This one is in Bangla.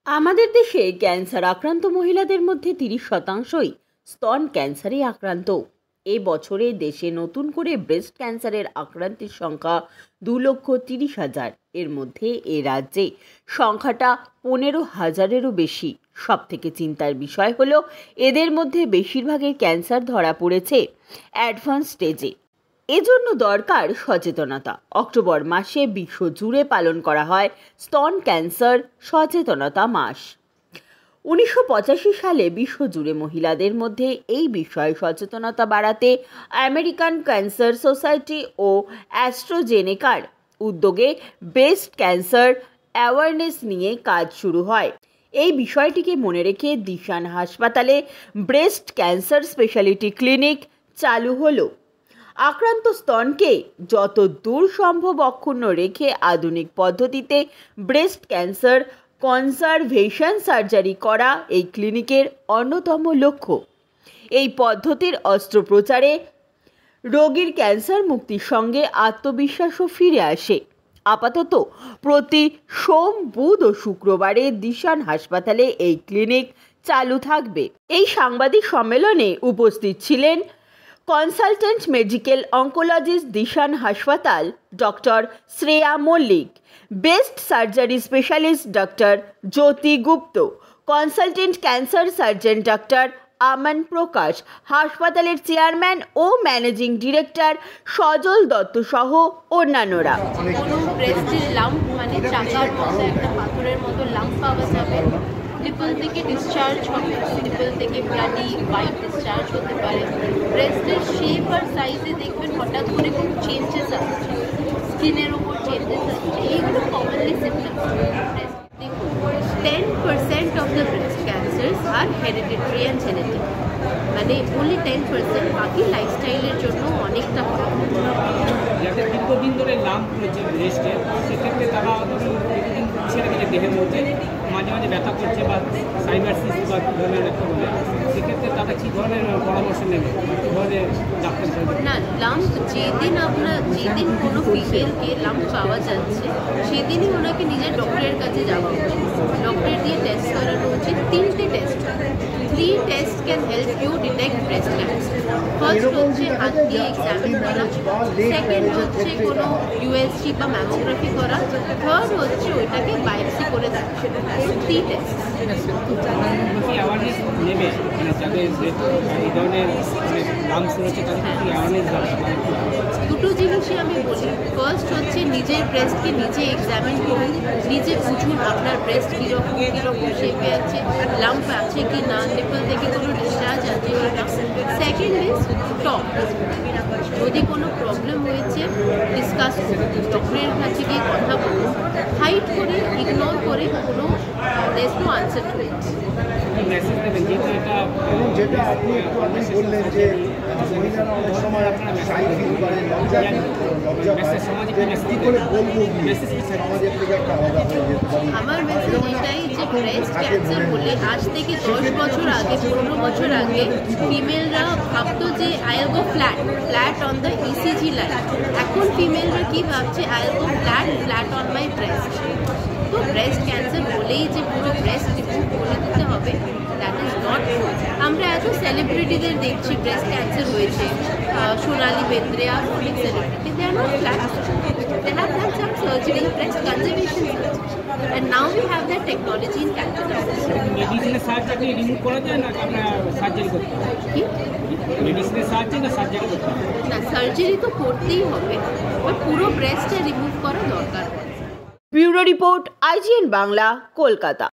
আমাদের দেশে ক্যান্সার আক্রান্ত মহিলাদের মধ্যে 30%ই স্তন ক্যান্সারে আক্রান্ত। এ বছরে দেশে নতুন করে ব্রেস্ট ক্যান্সারের আক্রান্তের সংখ্যা 2,30,000। এর মধ্যে এ রাজ্যে সংখ্যাটা 15,000-এরও বেশি। সব থেকে চিন্তার বিষয় হলো এদের মধ্যে বেশিরভাগের ক্যান্সার ধরা পড়েছে অ্যাডভান্স স্টেজে। এজন্য দরকার সচেতনতা। অক্টোবর মাসে বিশ্বজুড়ে পালন করা হয় স্তন ক্যান্সার সচেতনতা মাস। 1985 সালে বিশ্বজুড়ে মহিলাদের মধ্যে এই বিষয়ে সচেতনতা বাড়াতে আমেরিকান ক্যান্সার সোসাইটি ও অ্যাস্ট্রাজেনেকার উদ্যোগে ব্রেস্ট ক্যান্সার অ্যাওয়ারনেস নিয়ে কাজ শুরু হয়। এই বিষয়টিকে মনে রেখে দিশান হাসপাতালে ব্রেস্ট ক্যান্সার স্পেশালিটি ক্লিনিক চালু হলো। আক্রান্ত স্তনকে যত দূর সম্ভব অক্ষুণ্ণ রেখে আধুনিক পদ্ধতিতে ব্রেস্ট ক্যান্সার কনজারভেশন সার্জারি করা এই ক্লিনিকের অন্যতম লক্ষ্য। এই পদ্ধতির অস্ত্রোপচারে রোগীর ক্যান্সার মুক্তির সঙ্গে আত্মবিশ্বাসও ফিরে আসে। আপাতত প্রতি সোম, বুধ ও শুক্রবারে দিশান হাসপাতালে এই ক্লিনিক চালু থাকবে। এই সাংবাদিক সম্মেলনে উপস্থিত ছিলেন কনসালটেন্ট মেডিকেল অঙ্কোলজিস্ট দিশান হাসপাতাল doctor Shreya Mallick, breast surgery specialist doctor Jyoti Gupta, consultant cancer surgeon doctor Aman Prakash, হাসপাতালের চেয়ারম্যান ও ম্যানেজিং ডিরেক্টর সজল দত্ত সহ অন্যান্যরা। ব্রেস্টের লাম্প মানে চাকার মতো একটা পাথরের মতো লাম্প পাওয়া যাবে, নিপল থেকে ডিসচার্জ হবে, নিপল থেকে ব্লাডি হোয়াইট ডিসচার্জ হতে পারে, ব্রেস্টের শেপ আর সাইজে দেখবেন হঠাৎ করে কোনো চেঞ্জেস আসছে, স্কিনের উপর চেঞ্জেস আসছে, এইগুলো কমনলি সিমটমস। দেখুন 10% of the breast cancers are hereditary and genetic, মানে only 10%, বাকি লাইফস্টাইলের জন্য অনেকটা প্রবলেম। যাদের দীর্ঘদিন ধরে লাম্প রয়েছে ব্রেস্টে, সেক্ষেত্রে তারা ছেড়ে দিকে দেহের মধ্যে মাঝে মাঝে ব্যথা করছে বা সাইবারসিস বা কী ধরনের একটা বলে, সেক্ষেত্রে তারা কী ধরনের পরামর্শ নেবে, কী ধরনের ডাক্তার? না, লাম্প যেদিন কোনো ফিমেলকে লাম্প পাওয়া যাচ্ছে সেদিনই ওনাকে নিজের ডক্টরের কাছে যাওয়া উচিত। ডক্টর দিয়ে টেস্ট করানো উচিত। 3টে test, 3 test can help you detect breast cancer. First হচ্ছে হাত দিয়ে এক্সামিন করা, সেকেন্ড হচ্ছে কোনো ইউএসজি বা ম্যামোগ্রাফি করা, থার্ড হচ্ছে ওইটাকে বায়োপসি করে দেখা। 3 টেস্ট। দুটো জিনিসই আমি বলি। ফার্স্ট হচ্ছে নিজের ব্রেস্টকে নিজে এক্সামিন করুন, নিজে বুঝুন আপনার ব্রেস্ট কীরকম শেপে আছে, লাম্প আছে কি না, নিপল থেকে কোনো ডিসচার্জ আছে কি না। সেকেন্ড ইজ টক, যদি কোনো প্রবলেম হয়েছে ডিসকাস করুন, ডক্টরের কাছে গিয়ে কথা বলুন। হাইট করে ইগনোর করে কোনো there's no answer to it. যেটা আপনি বললেন যে মহিলারা অনেক সময় আপনার শাই ফিল করে, লজ্জা কি করে বলবো সমাজের থেকে একটা আলাদা হয়ে যেতে পারে। আমার মেসেজ এটাই যে ব্রেস্ট ক্যান্সার বলে আজ থেকে 10 বছর আগে, 15 বছর আগে ফিমেলরা ভাবতো যে I will go flat on the ECG line. এখন ফিমেলরা কি ভাবছে, I will go flat on my breast. তো ব্রেস্ট ক্যান্সার বলেই যে পুরো ব্রেস্ট রিমুভ করে দিতে হবে, দ্যাট ইজ নট ট্রু। আমরা এত সেলিব্রিটিদের দেখছি ব্রেস্ট ক্যান্সার হয়েছে, সোনালি বেন্দ্রে আর অনেক celebrity, they are not flat, they have done some surgery, breast conservation surgery, and now we have that technology in Calcutta. মেডিসিনের সাহায্যে রিমুভ করা যায় না, আপনার সার্জারি করতে হবে? কি মেডিসিনের সাহায্যে না সার্জারি করতে হবে? না, সার্জারি তো করতেই হবে, বাট পুরো ব্রেস্টটা রিমুভ করা দরকার। Bureau report, IGN Bangla, Kolkata.